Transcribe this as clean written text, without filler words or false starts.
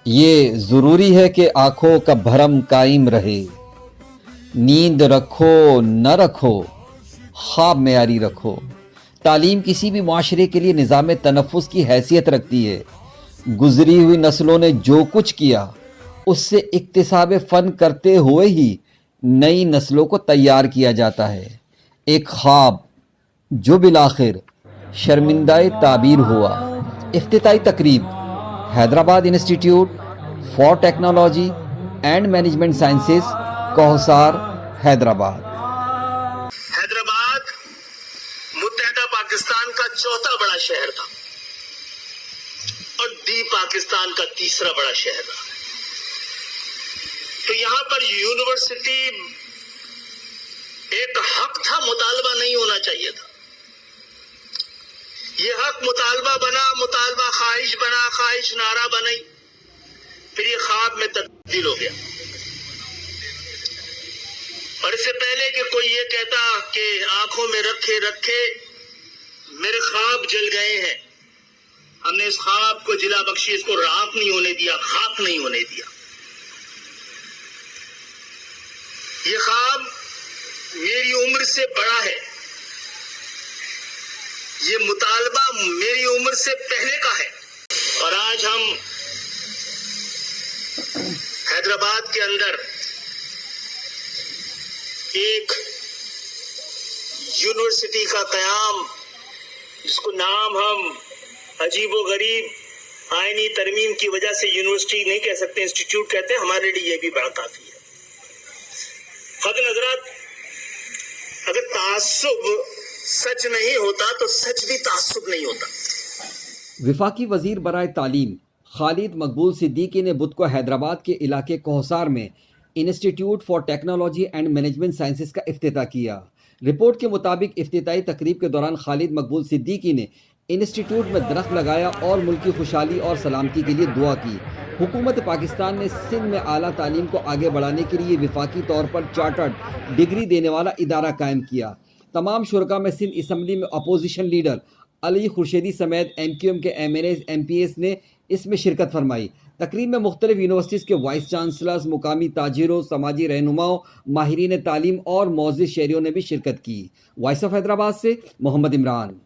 ये ज़रूरी है कि आँखों का भरम कायम रहे। नींद रखो न रखो, ख्वाब मेयारी रखो। तालीम किसी भी माशरे के लिए निज़ाम तनफ़ुस की हैसियत रखती है। गुज़री हुई नस्लों ने जो कुछ किया, उससे इक्तिसाब फ़न करते हुए ही नई नस्लों को तैयार किया जाता है। एक ख्वाब जो बिलाखिर शर्मिंदाए ताबीर हुआ। इफ्तिताई तकरीब Hyderabad institute for technology and management sciences, Kohsar, Hyderabad. Hyderabad मुत्तहदा पाकिस्तान का चौथा बड़ा शहर था और दी पाकिस्तान का तीसरा बड़ा शहर रहा। तो यहां पर यूनिवर्सिटी एक हक था, मुतालबा नहीं होना चाहिए था। यह हक मुतालबा बना, मुतालबा ख्वाहिश बना, ख्वाहिश नारा बनी, फिर ये ख्वाब में तब्दील हो गया। और इससे पहले कि कोई ये कहता कि आंखों में रखे रखे मेरे ख्वाब जल गए हैं, हमने इस ख्वाब को जिला बख्शी, इसको राख नहीं होने दिया, खाक नहीं होने दिया। ये ख्वाब मेरी उम्र से बड़ा है, ये मुतालबा मेरी उम्र से पहले का है। और आज हम हैदराबाद के अंदर एक यूनिवर्सिटी का कयाम, जिसको नाम हम अजीबो गरीब आईनी तरमीम की वजह से यूनिवर्सिटी नहीं कह सकते, इंस्टीट्यूट कहते हैं, हमारे लिए यह भी बड़ा काफी है। खातिन हज़रात, अगर तासुब सच नहीं होता तो सच भी तासुब नहीं होता। वफाकी वजीर बराए तालीम खालिद मकबूल सिद्दीकी ने बुध को हैदराबाद के इलाके कोहसार में institute for technology and management sciences का इफ्तिताह किया। रिपोर्ट के मुताबिक इफ्तिताई तकरीब के दौरान खालिद मकबूल सिद्दीकी ने इंस्टीट्यूट में दरख्त लगाया और मुल्क की खुशहाली और सलामती के लिए दुआ की। हुकूमत पाकिस्तान ने सिंध में आला तालीम को आगे बढ़ाने के लिए वफाकी तौर पर चार्टर्ड डिग्री देने वाला इदारा कायम किया। तमाम शुरका में सिंध असम्बली में अपोजिशन लीडर अली खुर्शीदी समेत MQM के MNAs MPs ने इसमें शिरकत फरमाई। तकरीब में मुख्तलिफ यूनिवर्सिटीज़ के वाइस चांसलर्स, मुकामी ताजिरों, समाजी रहनुमाओं, माहिरीन तालीम और मोअज़्ज़िज़ शहरियों ने भी शिरकत की। वॉइस ऑफ हैदराबाद से मोहम्मद इमरान।